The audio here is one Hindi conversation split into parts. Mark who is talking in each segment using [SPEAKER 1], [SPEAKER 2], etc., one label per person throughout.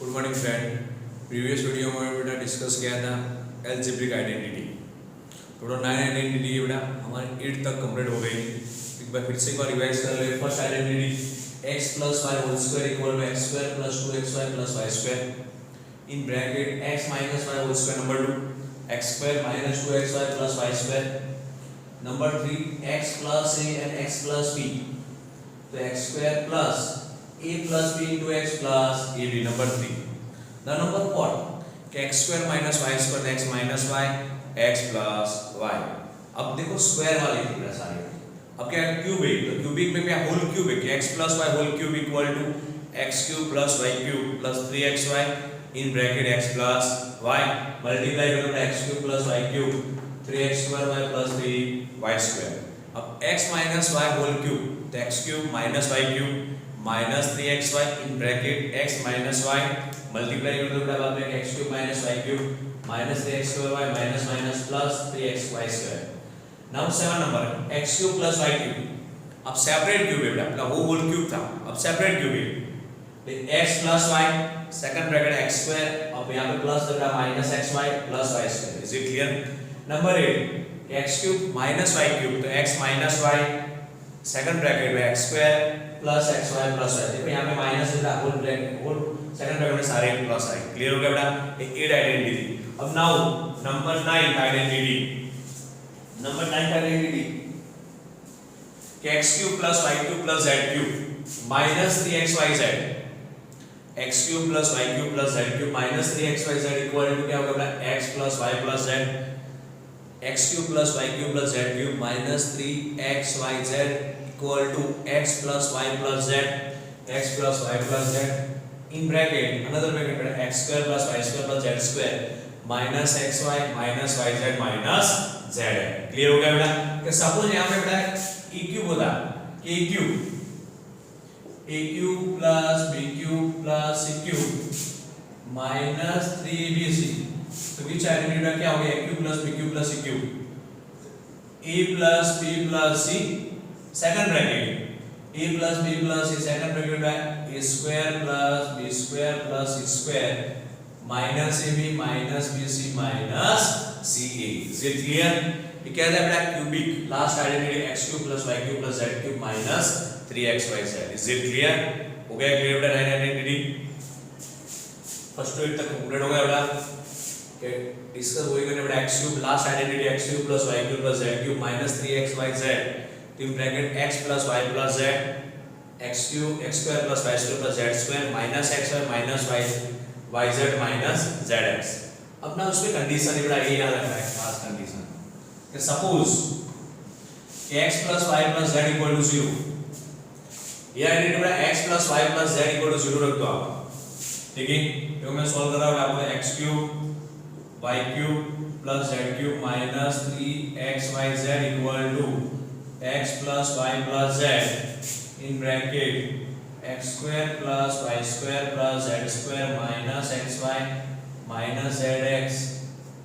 [SPEAKER 1] Good morning friend. Previous video में बेटा डिस्कस किया था एल्जेब्रिक आइडेंटिटी। टोटल 9 आइडेंटिटी बेटा हमारे 8 तक कंप्लीट हो गई। एक बार फिर से एक बार रिवाइज कर ले। First identity x plus y whole square equal to x square plus 2xy plus y square in bracket x minus y whole square number 2 x square minus 2xy plus y square number 3 x plus a and x plus b तो x square plus a plus b into x plus ab number 3 the number what x square minus y square x minus y x plus y। अब देखो स्क्वायर वाले पूरा सारे अब क्या क्यूबिक तो क्यूबिक में क्या whole cubic x plus y whole cube equal to x cube plus y cube plus 3xy in bracket x plus y multiply करो तो x cube plus y cube 3x square y plus 3y square। अब x minus y whole cube तो x cube minus y cube minus 3xy in bracket x minus y multiply कर दो बाद में x cube minus y cube minus 3x square y minus minus plus 3xy square। Now 7 number x cube plus y cube अब सेपरेट क्यूब है बेटा अपना वो होल क्यूब था अब सेपरेट क्यूब है x plus y second bracket x square अब यहां पे प्लस लग रहा minus xy plus y square। Is it clear? Number 8 x cube minus y cube तो x minus y second bracket में x square plus xy plus y। देखो यहां पे माइनस है whole bracket whole second bracket में सारे प्लस आए। क्लियर हो गया बेटा? ये 8 आइडेंटिटी। अब now number 9 identity number 9 identity x cube plus y cube plus z cube minus 3xyz x cube plus y cube plus z cube minus 3xyz equal to क्या होगा बेटा x plus y plus z x cube plus y cube plus z cube minus 3xyz equal to x plus y plus z x plus y plus z in bracket another bracket बेटा x square plus y square plus z square minus xy minus yz minus z है। क्लियर हो गया बेटा? कि सपोज यहां पे बेटा e क्यूब होता a cube plus b cube plus c cube minus 3bc तो विच आइडेंटिटी क्या हो गया a cube plus b cube plus c cube a plus b plus c second bracket a plus b plus c second bracket है a square plus b square plus c square minus ab minus bc minus ca। Is it clear? ये क्या है बेटा cubic last identity x cube plus y cube plus z cube minus 3xyz। Is it clear? हो गया क्लियर बेटा नाइन आइडेंटिटी फर्स्ट टू 8 तक कंप्लीट हो गया बेटा। ओके डिस्कस वही करने बेटा x cube last identity x cube plus y cube plus z cube minus 3xyz तो bracket x plus y plus z x cube x square plus y square plus z square minus xy minus yz minus zx। अब ना उसमें कंडीशन है बेटा ये याद रखना है खास कंडीशन कि suppose x plus y plus z equal to 0 ये आइडेंटिटी बेटा x plus y plus z equal to 0 रख दो आप। ठीक है तो मैं सॉल्व कर रहा हूं आपको x cube y cube plus z cube minus 3xyz equal to x plus y plus z in bracket x square plus y square plus z square minus xy minus zx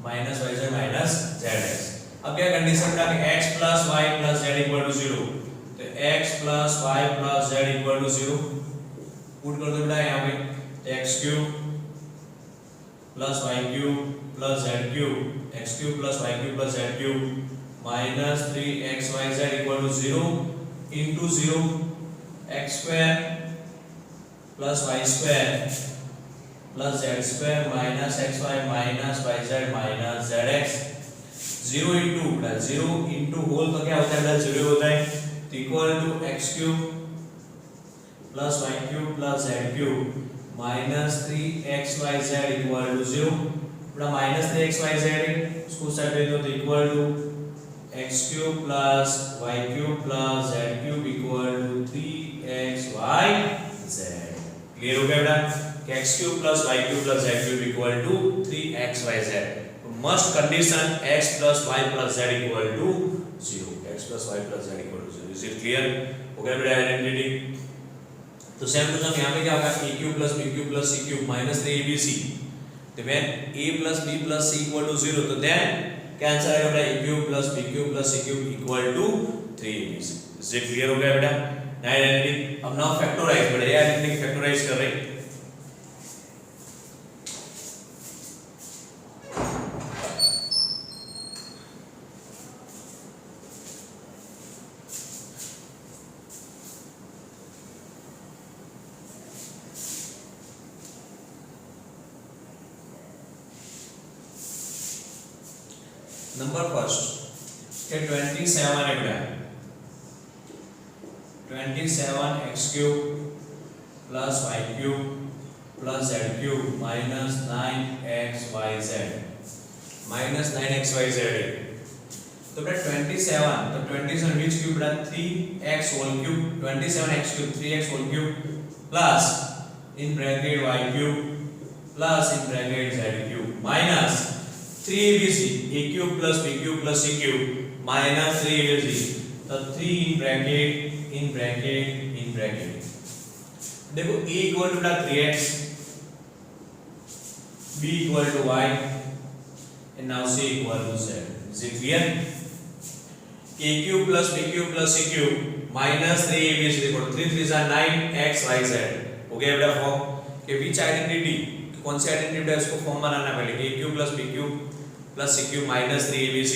[SPEAKER 1] minus yz minus zx। अब क्या कंडीशन था कि x plus y plus z equal to 0 तो x plus y plus z equal to 0 put कर दो बेटा यहाँ पे x cube plus y cube plus z cube x cube plus y cube plus z cube minus 3xyz equal to 0 into 0 x square plus y square plus z square minus xy minus yz minus zx 0 into whole तो क्या होता है बेटा 0 होता है तो equal to x cube plus y cube plus z cube minus 3xyz equal to 0 बेटा माइनस 3xyz उसको साइड ले दो तो equal to x cube plus y cube plus z cube equal to 3xyz। Clear हो गया बेटा कि x cube plus y cube plus z cube equal to 3xyz। Must condition x plus y plus z equal to 0 x plus y plus z equal to 0। Is it clear? हो गया बेटा आइडेंटिटी। तो सेम टू सेम यहां पे क्या होगा a cube plus b cube plus c cube minus 3abc तो when a plus b plus c equal to 0 तो देन क्या आंसर आएगा बेटा a cube plus b cube plus c cube equal to 3abc। Is it clear हो गया बेटा नाइन आइडेंटिटी। अब नाउ फैक्टराइज बेटा ये आइडेंटिटी फैक्टराइज कर रहे हैं नंबर फर्स्ट के 27 है बेटा 27x³ plus y³ plus z³ minus 9xyz minus 9xyz है तो बेटा 27 तो 27 which cube बेटा 3x whole cube 27x³ 3x whole cube plus in bracket y³ plus in bracket z³ minus 3abc a³ plus b³ plus c³ minus 3abc तो 3 in bracket देखो a equal to 3x b equal to y and now c equal to z is it clear a³ plus b³ plus c³ minus 3abc देखो 3 3 are 9xyz हो गया बेटा फॉर्म के which identity कौन सी आइडेंटिटी है इसको फॉर्म बनाना पहले a³ plus b³ plus c³ minus 3abc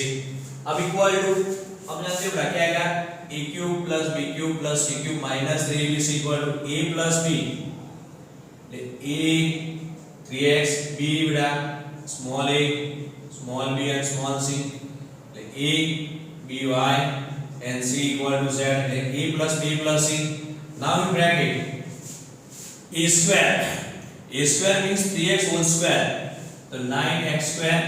[SPEAKER 1] अब इक्वल टू अब जानते हो क्या आएगा a³ plus b³ plus c³ minus 3abc equal to a plus b a 3x b बेटा small a small b and small c a by and c equal to z a plus b plus c now in bracket a square means 3x whole square तो 9x square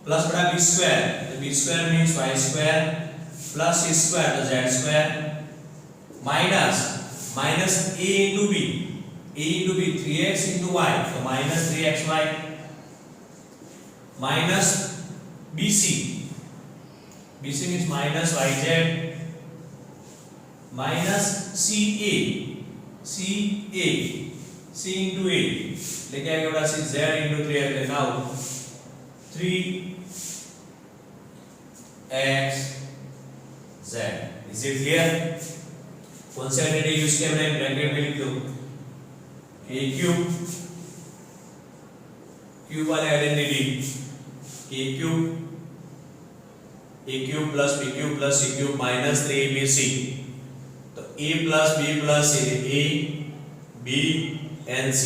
[SPEAKER 1] plus बड़ा b square तो b square means y square plus c square तो z square minus a into b 3x into y तो minus 3xy minus bc means minus yz minus c into a लेके आएगा बड़ा सी z into 3x now 3x z is it clear कौन सी आइडेंटिटी यूज किया मैंने ब्रैकेट में लिख दो क्यूब वाले identity a³ plus b³ plus c³ minus 3abc तो a plus b plus a b and c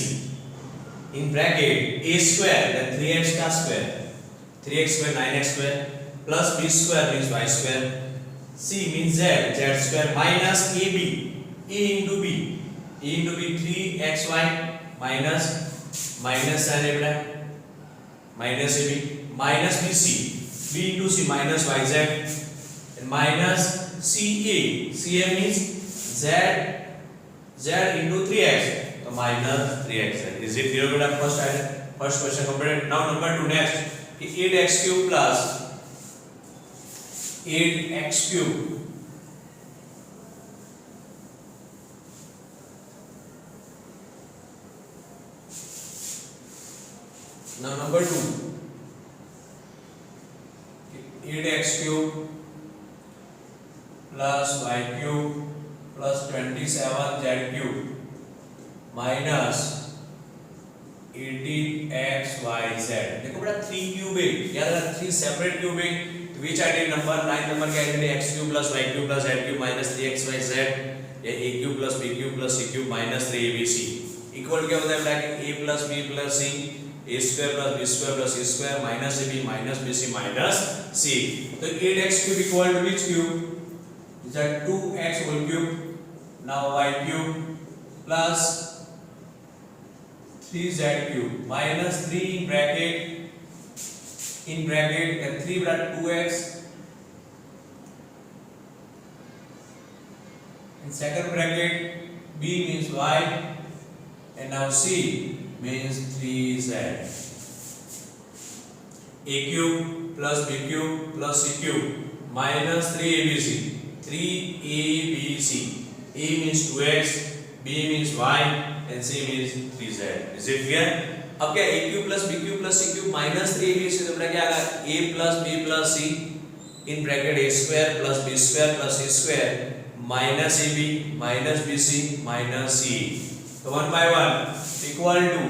[SPEAKER 1] in bracket a square then 3x का square 3x square 9x square plus b square means y square c means z square minus ab a into b 3xy minus sin a minus ab minus bc b into c minus yz and minus ca means z into 3x तो minus 3x is it clear बेटा first question completed now number 2 next 8x³ plus 8x³ now number 2 8x³ plus y³ plus 27z³ minus 18xyz देखो बेटा 3 क्यूब है याद रखना 3 सेपरेट क्यूब है तो which आइडेंटिटी नंबर 9 नंबर की identity x³ plus y³ plus z³ minus 3xyz या a³ plus b³ plus c³ minus 3abc equal क्या होता है बेटा कि a plus b plus c a square plus b square plus c square minus ab minus bc minus c तो 8x³ equal to which cube is that 2x whole cube now y³ plus 3z³ minus 3 in bracket and 3 brought 2x in second bracket b means y and now c means 3z a³ plus b³ plus c³ minus 3abc 3abc a means 2x b means y and c means 3z is it clear अब क्या a³ plus b³ plus c³ minus 3abc तो बेटा क्या आएगा a plus b plus c in bracket a square plus b square plus c square minus ab minus bc minus c तो 1 by 1 equal to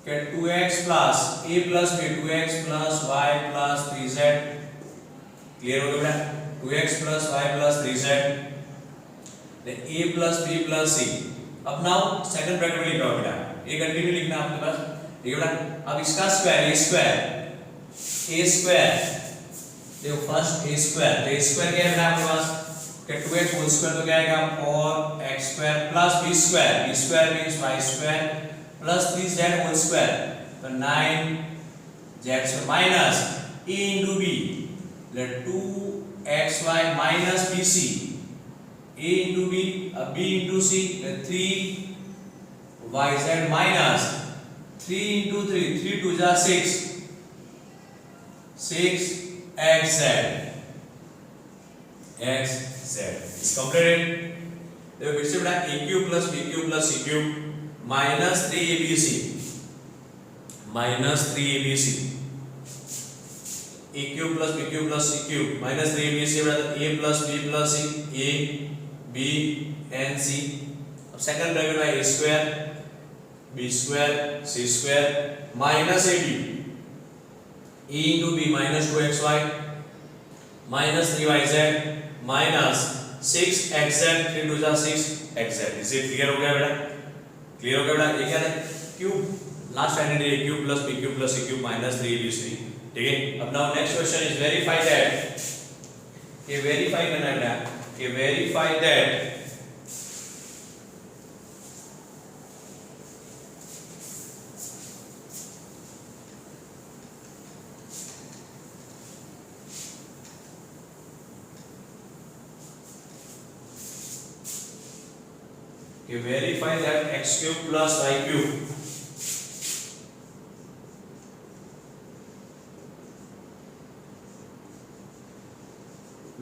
[SPEAKER 1] get 2x plus a plus b 2x plus y plus 3z clear हो गया बेटा 2x plus y plus 3z then a plus b plus c अब नाउ सेकंड ब्रैकेट में लिख रहा हूं बेटा ये कंटिन्यू लिखना आपके पास ठीक है बेटा। अब इसका स्क्वायर ए स्क्वायर देखो फर्स्ट ए स्क्वायर, तो ए स्क्वायर क्या है बेटा आपके पास कि 2x होल स्क्वायर तो क्या आएगा 4x square plus b square means y square plus 3z whole square, तो 9z square minus a into b, let 2xy minus bc, a into b, b into c, let 3yz minus 3 into 3, 3 2 जा 6, 6xz is completed। देखो फिर से बेटा a cube plus b cube plus c cube minus 3abc a cube plus b cube plus c cube minus 3abc बेटा, a plus b plus c, a b and c। अब सेकंड ब्रैकेट में a square b square c square minus ab e into b minus 2xy minus 3yz minus 6xz, 3 2 जा 6xz। इसे क्लियर हो गया बेटा, क्लियर हो गया बेटा। ये क्या है cube, last identity a cube plus b cube plus c cube minus 3abc, ठीक है। अब now next question is verify that, ये वेरीफाई करना है बेटा, ये verify that x cube plus y cube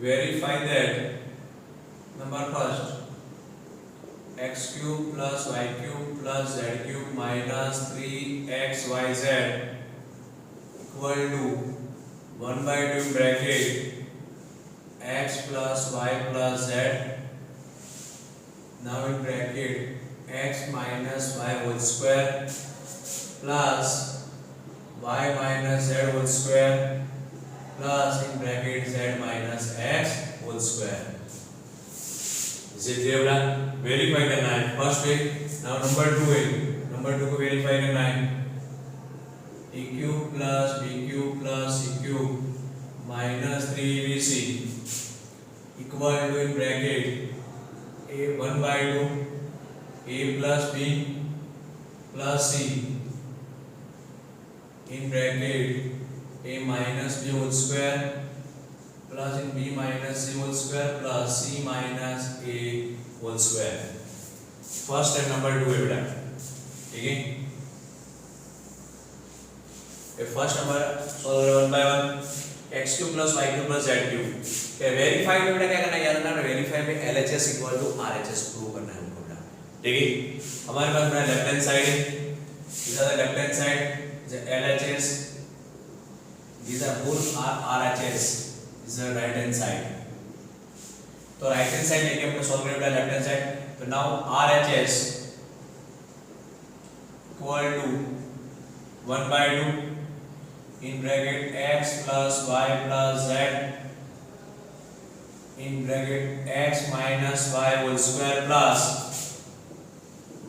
[SPEAKER 1] verify that number first x cube plus y cube plus z cube minus 3xyz equal to 1 by 2 bracket x plus y plus z, now in bracket x minus y whole square plus y minus z whole square plus in bracket z minus x whole square। इसे देवड़ा वेरीफाई करना है फर्स्ट वे। नाउ नंबर 2 है, नंबर 2 को वेरीफाई करना है a cube plus b cube plus c cube minus 3abc equal to in bracket a 1 by 2 a plus b plus c in bracket a minus b whole square plus in b minus c whole square plus c minus a whole square। First and number 2 है बेटा, ठीक है। ये first number solve 1 by 1 x cube plus y cube plus z cube। क्या वेरीफाई में बेटा क्या करना है याद रखना, वेरीफाई में LHS equal to RHS prove करना है हमको बेटा, ठीक है। हमारे पास बेटा लेफ्ट हैंड साइड है, these are the left hand side the LHS, these are both are RHS, this is the right hand side। तो राइट हैंड साइड लेके हमने सॉल्व किया बेटा लेफ्ट हैंड साइड, तो now RHS equal to 1 by 2 in bracket x plus y plus z in bracket x minus y whole square plus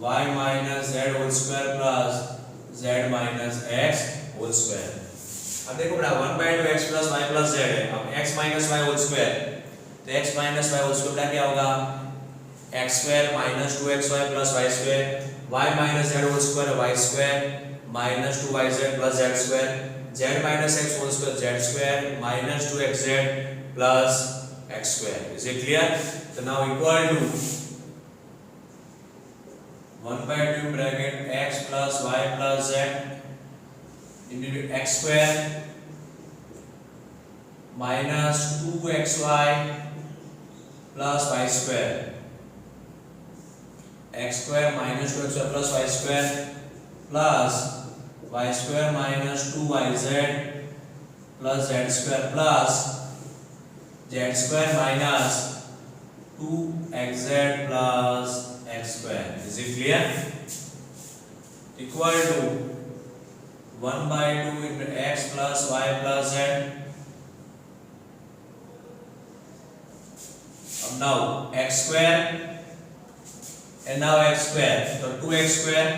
[SPEAKER 1] y minus z whole square plus z minus x whole square। अब देखो बेटा 1 by 2 x plus y plus z है, अब x minus y whole square, तो x minus y whole square क्या होगा x square minus 2xy plus y square, y minus z whole square y square minus 2yz plus z square, z minus x whole square z square minus 2xz plus x square। Is it clear? So now equal to 1 by 2 bracket x plus y plus z into x square minus 2xy plus y square, x square minus 2xy plus y square plus y square minus 2yz plus z square plus z square minus 2xz plus x square। Is it clear? Equal to 1 by 2 into x plus y plus z। अब now x square and now x square, so 2x square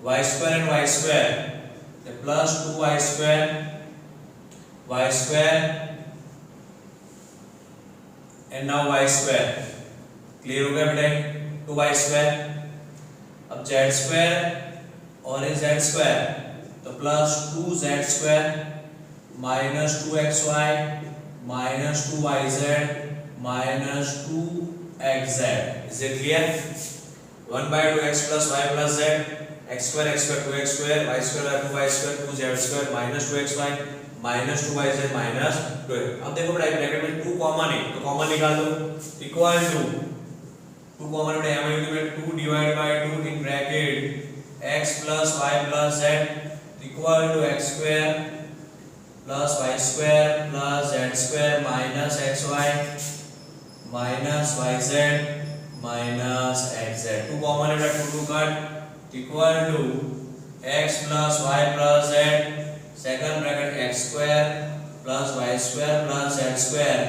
[SPEAKER 1] y square and y square, the plus 2y square, y square and now y square. Clear हो गया बेटा? 2y square. अब z square और z square, तो plus 2z square minus 2xy minus 2yz minus 2xz. Is it clear? 1 by 2x plus y plus z, x square 2x square, y square 2y square 2z square minus 2xy minus 2yz minus 2. अब देखो बेटा ब्रैकेट में 2 कॉमन है तो कॉमन निकाल दो, इक्वल टू 2 कॉमन बेटा यहाँ में 2 divide by 2 in bracket x plus y plus z equal to x square plus y square plus z square minus xy minus yz minus xz. 2 common है बेटा, 2 cut equal to x plus y plus z second bracket x square plus y square plus z square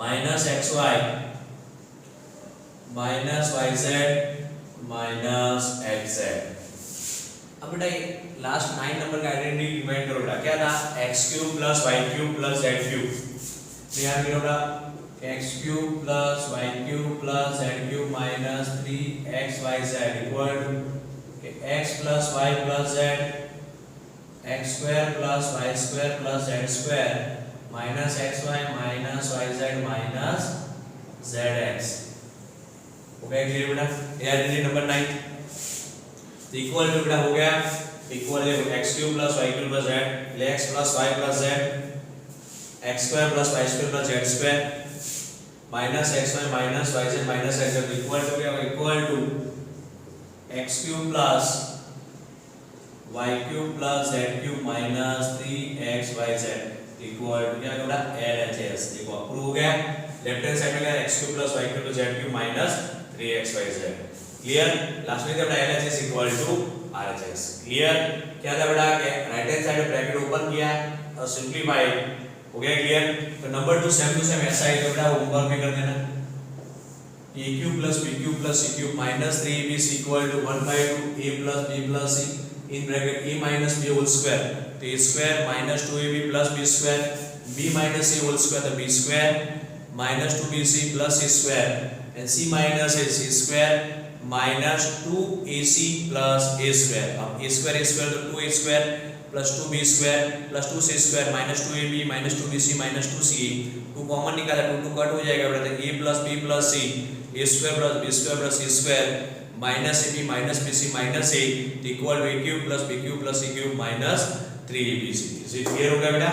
[SPEAKER 1] minus xy minus yz minus xz. अब बेटा लास्ट 9 नंबर का आइडेंटिटी रिमाइंड करो बेटा, क्या था? x cube plus y cube plus z cube. तो याद करो बेटा x cube plus y cube plus z cube minus 3xyz equal to x plus y plus z x square plus y square plus z square minus xy minus yz minus zx. हो गया क्लियर बेटा? आइडेंटिटी नंबर 9 इक्वल टू बेटा हो गया equal x cube plus y cube plus z x plus y plus z x square plus y square plus z square minus xy minus yz minus xz equal to क्या? Equal to x cube plus y cube plus z cube minus 3xyz equal to क्या होगा? LHS. देखो अप्रूव हो गया. लेफ्ट हैंड साइड में क्या? x cube plus y cube plus z cube minus 3xyz. Clear? Last में क्या बेटा? LHS equal to RHS. Clear? क्या था बेटा? Right hand side bracket open किया और सिंपलीफाई हो गया. क्लियर? तो नंबर 2 सेम टू सेम ऐसा ही तो बेटा होमवर्क में कर देना. a cube plus b cube plus c cube minus 3abc equal to 1 by 2 a plus b plus c in bracket a minus b whole square. तो a square minus 2ab plus b square b minus a whole square तो b square minus 2bc plus c square and c minus a c square minus 2ac plus a square. अब a square तो 2a square plus 2b square plus 2c square minus 2ab minus 2bc minus 2ca. 2 common निकाला 2 कट हो जाएगा बेटा. a plus b plus c a square plus b square plus c square minus ab minus bc minus a equal to a cube plus b cube plus c cube minus 3abc. Is it clear हो गया बेटा?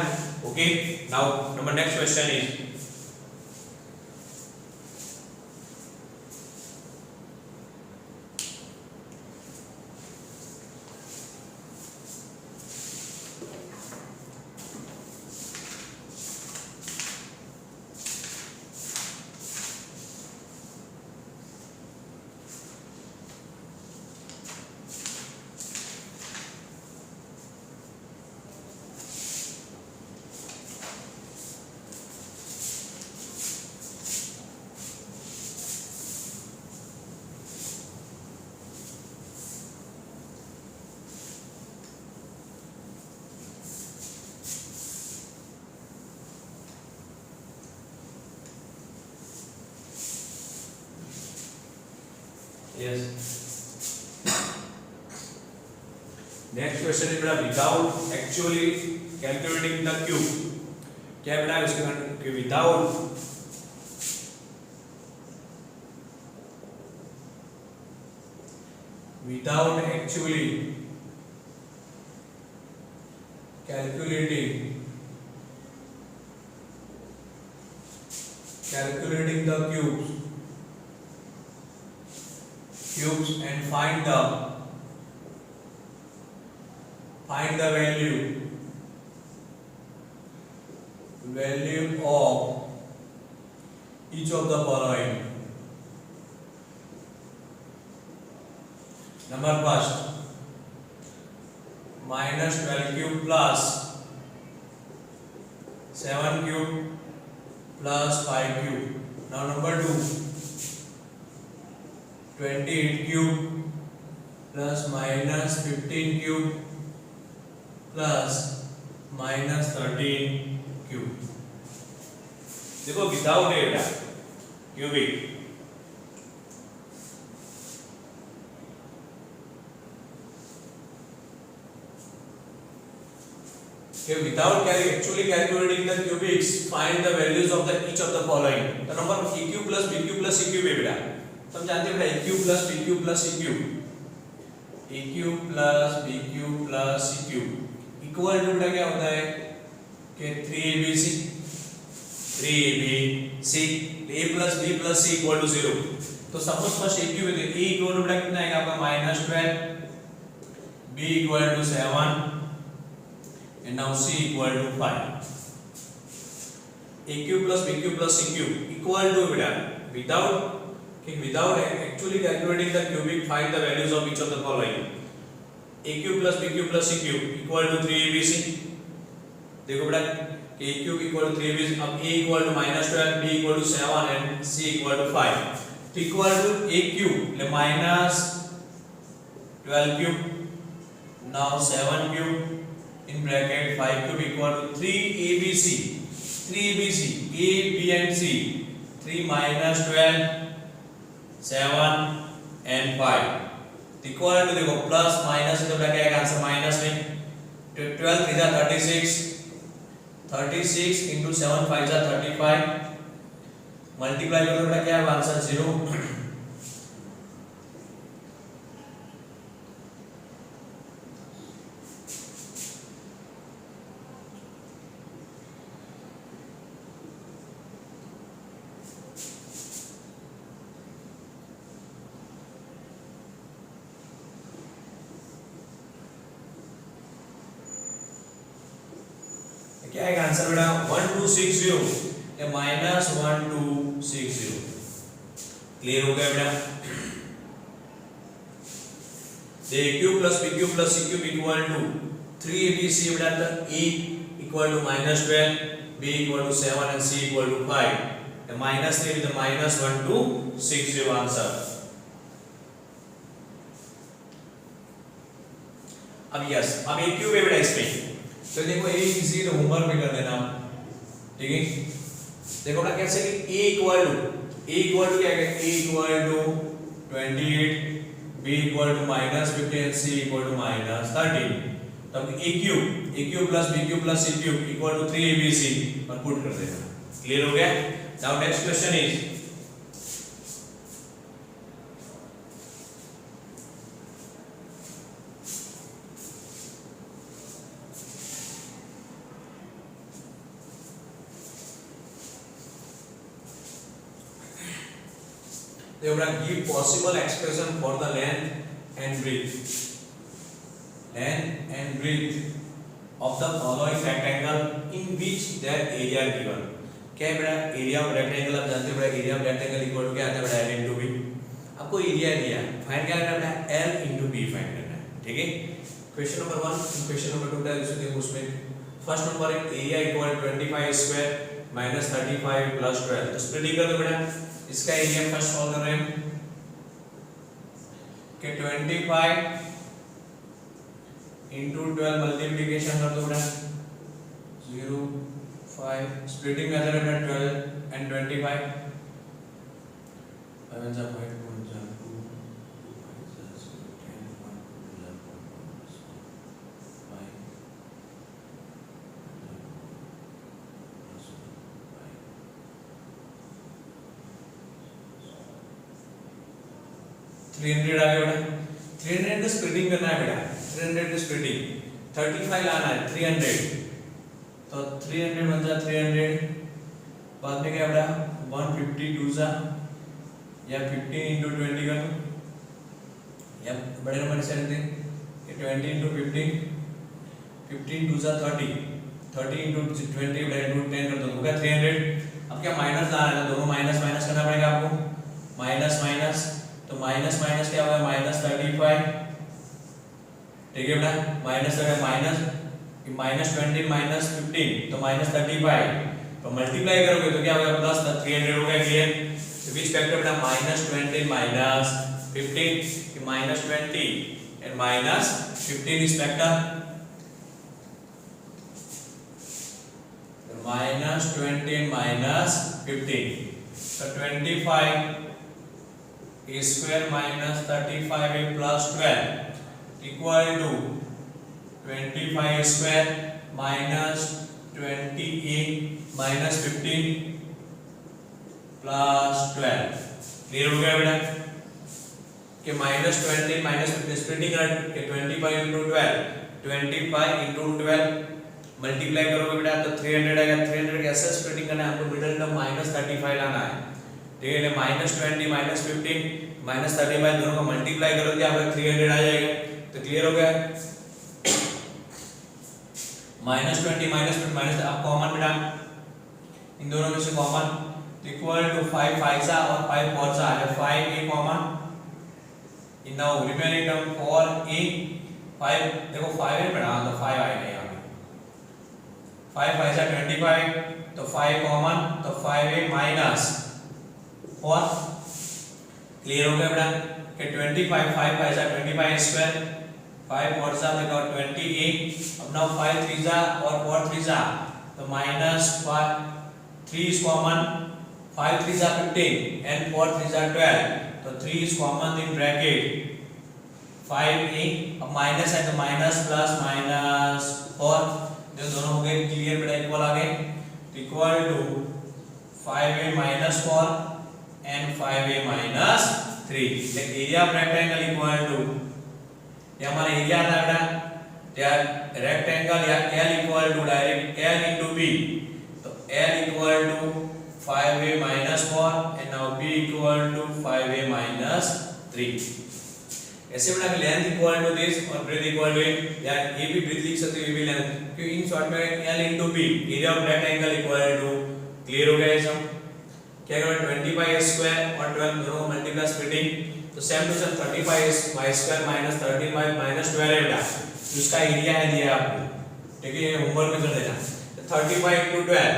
[SPEAKER 1] Okay. Now number next question is yes. Next question is बेटा without actually calculating the cube. क्या बेटा इसके without actually calculating the cubes and find the value of each of the following. Number first, minus 12 cube plus 7 cube plus 5 cube. Now number 2, 28 cube plus minus 15 cube plus minus 13 cube. देखो without area cubic Okay, without actually calculating the cubics, find the values of the each of the following. तो number AQ plus BQ plus CQ है बेटा। तो हम जानते हैं बेटा AQ plus BQ plus CQ, AQ plus BQ plus CQ equal to बेटा क्या होता है कि 3ABC, 3ABC, A plus B plus C equal to 0। तो सपोज फर्स्ट AQ है तो A इक्वल टू बेटा कितना आएगा आपका -12, B equal to 7 and now C equal to 5. AQ plus BQ plus CQ equal to without actually calculating the cubic, find the values of each of the following. AQ plus BQ plus CQ equal to 3ABC. देखो बेटा कि AQ equal to 3ABC, अब A equal to -12, B equal to 7 and C equal to 5. तो equal to AQ ले -12 cube, now 7 cube in bracket 5 cube equal to 3ABC, 3ABC, A, B and C, 3 minus 12, 7 and 5 equal to देखो plus minus तो क्या आएगा आंसर माइनस में 12 3 36, 36 into 7 5 35 मल्टीप्लाई करो तो क्या आएगा आंसर 0। क्या आएगा आंसर बेटा 1260 या -1260। क्लियर हो गया बेटा। AQ plus BQ plus CQ equal to 3ABC बेटा तो A equal to -12, B equal to 7 and C equal to 5 the -3 with the -1260 answer. अब यस अब AQ है बेटा इसमें तो देखो A इजी तो होमवर्क भी कर देना, ठीक है। देखो ना कैसे कि A इक्वल टू क्या है A equal to 28, B equal to -15 and C equal to -13। तब AQ plus BQ plus CQ equal to 3ABC और पुट कर देना। क्लियर हो गया। Now next question is they would have give possible expression for the length and breadth of the following rectangle in which their area given। क्या है बेटा एरिया ऑफ रेक्टेंगल आप जानते हो बेटा area of rectangle equal to क्या आता है बेटा L into B। आपको एरिया दिया फाइंड क्या करना है L into B फाइंड करना है, ठीक है। क्वेश्चन नंबर 1 क्वेश्चन नंबर 2 डाल सकते हैं उसमें। फर्स्ट नंबर है एरिया इक्वल 25 स्क्वायर -35 प्लस 12 तो स्प्लिटिंग कर दो बेटा। इसका एरिया फर्स्ट सॉल्व कर रहे हैं कि 25 into 12 मल्टीप्लिकेशन कर दो बेटा 0 5 स्प्लिटिंग मेथड है 12 and 25 300 आ गया बेटा। 300 को स्प्लिटिंग करना है बेटा 300 को स्प्लिटिंग 35 लाना है 300 तो 300 बन जा 300 बाद में क्या बेटा 152 जा या 15 into 20 कर दो या बड़े नंबर से लेते हैं ये 20 into 15 15 2 जा 30 30 into 20 बेटा into 10 कर दो हो गया 300। अब क्या माइनस लाना है दोनों माइनस माइनस करना पड़ेगा आपको माइनस माइनस तो माइनस माइनस क्या होगा -35, ठीक है बेटा माइनस -20 -15 तो -35 तो मल्टीप्लाई करोगे तो क्या होगा प्लस 300 हो गया। क्लियर। तो विच फैक्टर बेटा -20 -15 कि -20 and minus 15 is factor. Minus 20 and minus 15. So 25 a square minus 35a plus 12 equal to 25 square minus 20a minus 15 plus 12. Clear हो गया बेटा कि माइनस 20 माइनस 15 स्प्लिटिंग के 25 into 12 मल्टीप्लाई करोगे बेटा तो 300 आएगा। 300 कैसे स्प्लिटिंग करना है हमको, मिडिल टर्म माइनस 35 लाना है। ठीक है, माइनस 20 माइनस 15 माइनस 35 दोनों का मल्टीप्लाई करोगे आपका 300 आ जाएगा। तो क्लियर हो गया, माइनस 20 माइनस 15 माइनस आप कॉमन बेटा इन दोनों में से कॉमन इक्वल टू 5 5 सा और 5 4 सा है 5 a common in now remaining term 4 a 5 देखो 5 है बेटा तो 5 आएगा यहां पे 5 5 सा 25 तो 5 कॉमन तो 5a माइनस 4। क्लियर हो गया बेटा कि 25 5 5 सा 25 स्क्वायर 5 4 सा देखो 28 अब नाउ 5 3 सा और 4 3 सा तो माइनस 5 3 is common 5 3 सा 15 and 4 3 सा 12 तो 3 is common in bracket 5a अब माइनस है तो माइनस प्लस माइनस 4 जो दोनों हो गए क्लियर बेटा इक्वल आ गए तो equal to 5a minus 4 and 5a minus 3 the area of rectangle equal to ये हमारा एरिया था बेटा या रेक्टेंगल या L equal to direct L into B तो L equal to 5a minus 4 and now B equal to 5a minus 3। ऐसे बना के लेंथ इक्वल टू दिस और ब्रेथ इक्वल टू या ये भी ब्रेथ लिख सकते हो ये भी लेंथ क्योंकि इन शॉर्ट में L into B area of rectangle equal to clear हो गया ये सब क्या करें 25 स्क्वायर और 12 दोनों को मल्टीप्लाई स्प्लिटिंग तो same to same 35 y square minus 13y minus 12 है बेटा उसका एरिया है दिया आपको। ठीक है, ये होमवर्क में कर देना 35 into 12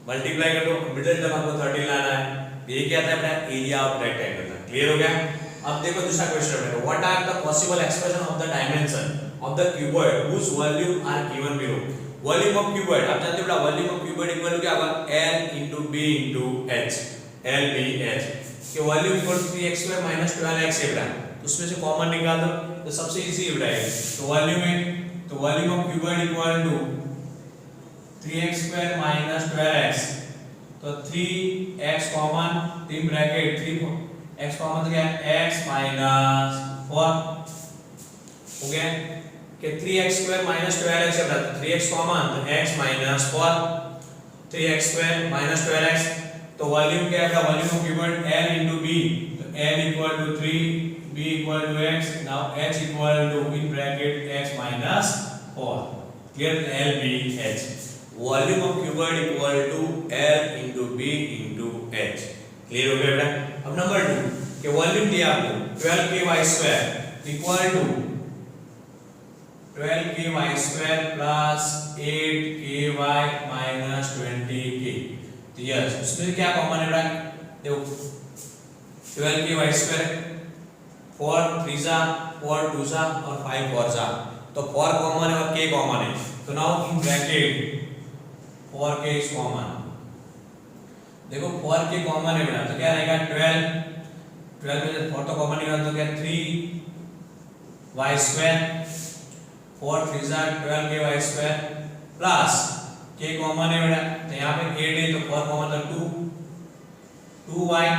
[SPEAKER 1] मल्टीप्लाई कर दो मिडिल टर्म आपको 13 लाना है ये क्या था बेटा एरिया ऑफ रेक्टेंगल था। क्लियर हो गया। अब देखो दूसरा क्वेश्चन है what are the possible expression of the dimension of the cuboid whose volume are given below. Volume of cuboid आप जानते हो बेटा volume of cuboid equal to क्या होगा L into B into H L B H कि volume equal to 3x square minus 12x है बेटा तो उसमें से कॉमन निकाल दो तो सबसे इजी है बेटा ये तो वॉल्यूम है तो volume of cuboid equal to 3x square minus 12x तो 3x common 3 bracket 3x common तो क्या है x माइनस 4 हो गया कि 3x स्क्वायर माइनस 12x है बेटा 3x कॉमन तो x minus 4 3x square minus 12x तो वॉल्यूम क्या है volume of cuboid L into B तो L equal to 3 B equal to x now H equal to in bracket x minus 4 clear L B H volume of cuboid equal to L into B into H clear हो गया बेटा। अब नंबर 2 कि वॉल्यूम दिया आपको 12ky square equal to 12ky square plus 8ky minus 20k तो यस उसमें क्या कॉमन है बेटा देखो 12ky स्क्वायर 4 3 सा 4 2 सा और 5 4 सा तो 4 कॉमन है और k कॉमन है तो now in bracket 4k is common देखो 4k कॉमन है बेटा तो क्या रहेगा 12 में से 4 तो कॉमन निकाल तो क्या 3y स्क्वायर 4 3 सा 12ky square plus k common है बेटा तो यहाँ पे 8 है तो 4 कॉमन तो 2y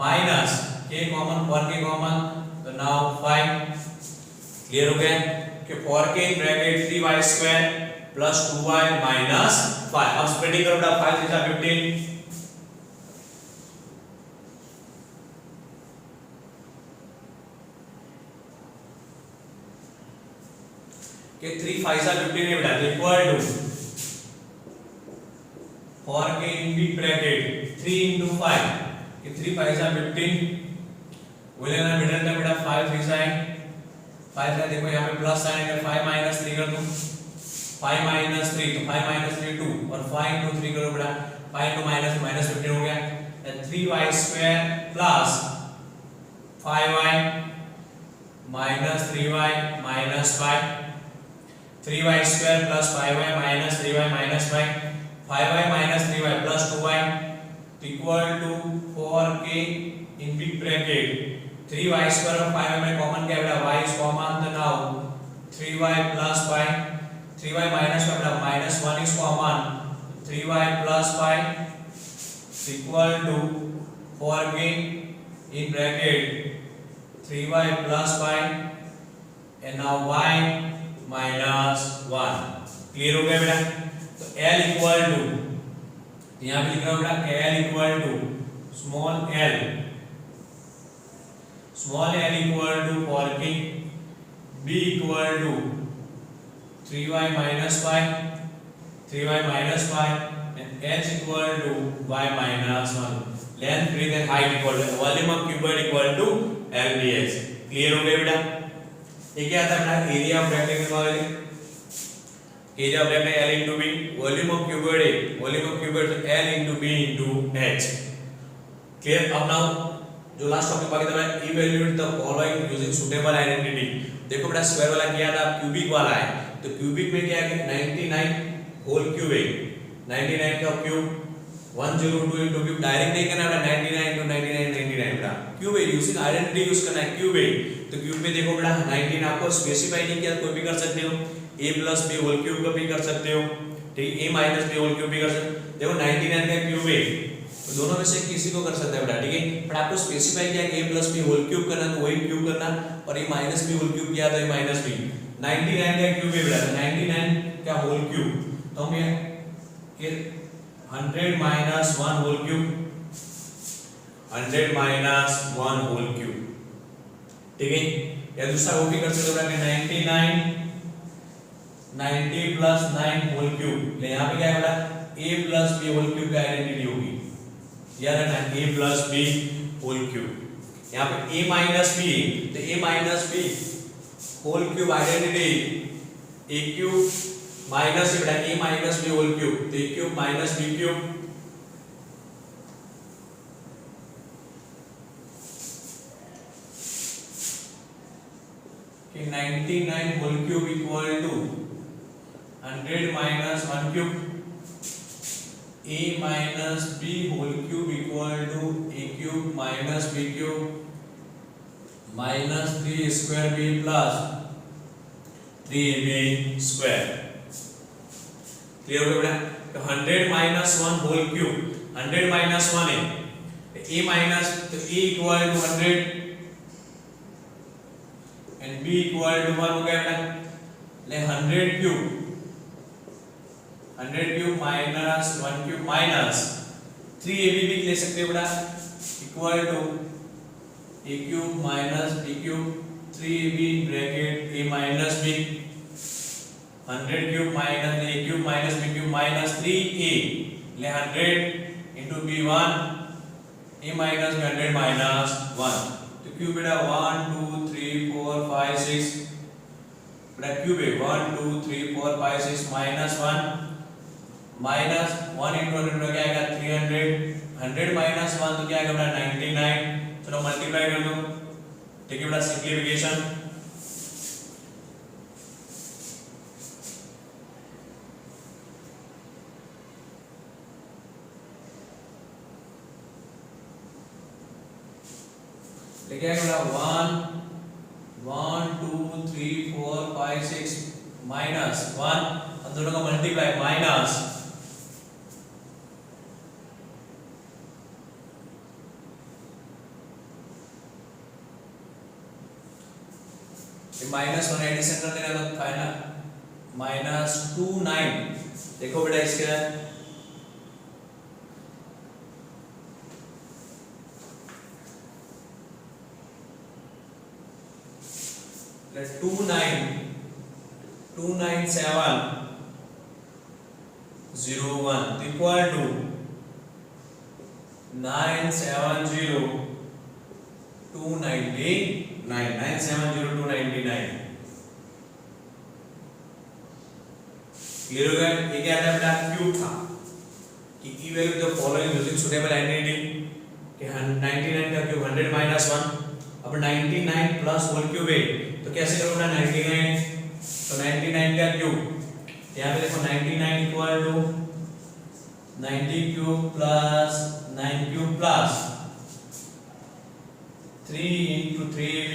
[SPEAKER 1] minus k common 4k common तो नाउ 5 क्लियर हो गया कि 4k in bracket 3y square plus 2y minus 5 अब स्प्लिटिंग करो बेटा 5 3 15 के 3 5 सा 15 है बेटा तो equal to 4k in big bracket 3 into 5 कि 3 5 सा 15 बोलेगा मिडिल में बेटा 5 3 सा है 5 का देखो यहाँ पे प्लस साइन है 5 माइनस 3 कर दूं 5 माइनस 3 तो 5 माइनस 3 2 और 5 into 3 करो बेटा 5 to माइनस माइनस 15 हो गया 3y square plus 5y minus 3y minus 5, 3y square plus 5y minus 3y minus 5, 5y minus 3y plus 2y equal to 4k in big bracket 3y square और 5y में कॉमन क्या बेटा y इज कॉमन, तो now 3y plus 5, 3y minus minus 1 is common, 3y plus 5 equal to 4k in bracket 3y plus 5 and now y minus 1. Clear हो गया बेटा? तो L इक्वल टू यहाँ पे लिख रहा हूँ बेटा L equal to small l equal to 4k, B equal to 3y minus 5, 3y minus 5 and H equal to y minus 1. Length breadth and height equal to volume of cuboid equal to LBH. Clear हो गया बेटा? ये क्या आता है बेटा? एरिया ऑफ रेक्टेंगल वाले area of rectangle L into B, volume of cuboid है, वॉल्यूम ऑफ क्यूबॉइड तो L into B into H. Clear? अब नाउ जो लास्ट टॉपिक बाकी था evaluate the following using suitable identity. देखो बेटा स्क्वायर वाला किया था, क्यूबिक वाला है, तो क्यूबिक में क्या है 99 होल क्यूब है, 99 का क्यूब 102 into क्यूब डायरेक्ट नहीं करना बेटा 99 into 99 99 बेटा क्यूब है, यूजिंग आइडेंटिटी यूज करना है, क्यूब है तो क्यूब में देखो बेटा 19 आपको स्पेसिफाई नहीं किया, कोई भी कर सकते हो, a plus b whole cube का भी कर सकते हो, ठीक है, a minus b whole cube भी कर सकते हो. देखो 99 का क्यूब है तो दोनों में से किसी को कर सकते हैं बेटा, ठीक है, पर आपको स्पेसिफाई किया कि a plus b whole cube करना तो वही क्यूब करना, और a minus b whole cube किया तो a minus b. 99 का क्यूब है बेटा, 99 का होल क्यूब तो हम ये 100 minus 1 whole cube, 100 minus 1 whole cube, ठीक है. या दूसरा वो भी कर सकते हो कि 99 90 plus 9 whole cube. यहाँ पे क्या है बेटा a plus b whole cube का आइडेंटिटी होगी, याद रखना a plus b whole cube. यहाँ पे a minus b तो a minus b whole cube identity a cube minus बेटा a minus b whole cube तो a cube minus b cube, कि 99 whole cube equal to 100 minus 1 cube, a minus b whole cube equal to a cube minus b cube minus 3 square b plus 3ab square. Clear हो गया बेटा? तो 100 माइनस 1 होल क्यूब, 100 माइनस 1 है a माइनस तो a equal to 100 and b equal to 1 हो गया बेटा. ले 100 cube minus 1 cube minus 3ab भी ले सकते हो बेटा equal to a cube minus b cube 3ab bracket a minus b, 100 cube minus a cube minus b cube minus 3a ले 100 into b1 a minus 100 minus 1 तो क्यूब बेटा 1 2 3 4 5 6 बेटा क्यूब है 1 2 3 4 5 6 माइनस 1 माइनस 1 into 100 क्या आएगा 300, 100 माइनस 1 तो क्या आएगा बेटा 99. चलो मल्टीप्लाई कर दो, ठीक है बेटा, सिंप्लीफिकेशन क्या है बेटा 1 1 2 3 4 5 6 माइनस 1 और दोनों का मल्टीप्लाई माइनस माइनस 1 एडिशन कर देगा तो फाइनल माइनस 2 9. देखो बेटा इसके 29701 equal to 970299. क्लियर हो गया? ये क्या था बेटा क्यूब था कि की value the following using suitable identity कि 99 का क्यूब 100 माइनस 1. अब अब 99 प्लस होल क्यूब है तो कैसे करोगे 99, तो 99 का क्यूब यहाँ पे देखो 99 equal to 90 cube plus 9 cube plus 3 into 3b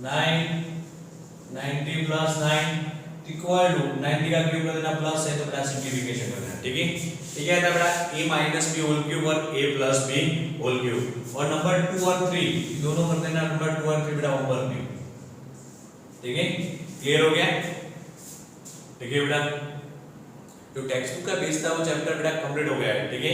[SPEAKER 1] 9 90 plus 9 equal to 90 का क्यूब कर देना प्लस है तो प्लस सिंप्लीफिकेशन कर देना। ठीक है, ठीक है बेटा a minus b whole cube और a plus b whole cube और नंबर 2 और 3 दोनों कर देना नंबर 2 और 3 बेटा होमवर्क में। ठीक है, क्लियर हो गया? ठीक है बेटा, जो टेक्स्ट बुक का बेस था वो चैप्टर बेटा कंप्लीट हो गया है। ठीक है।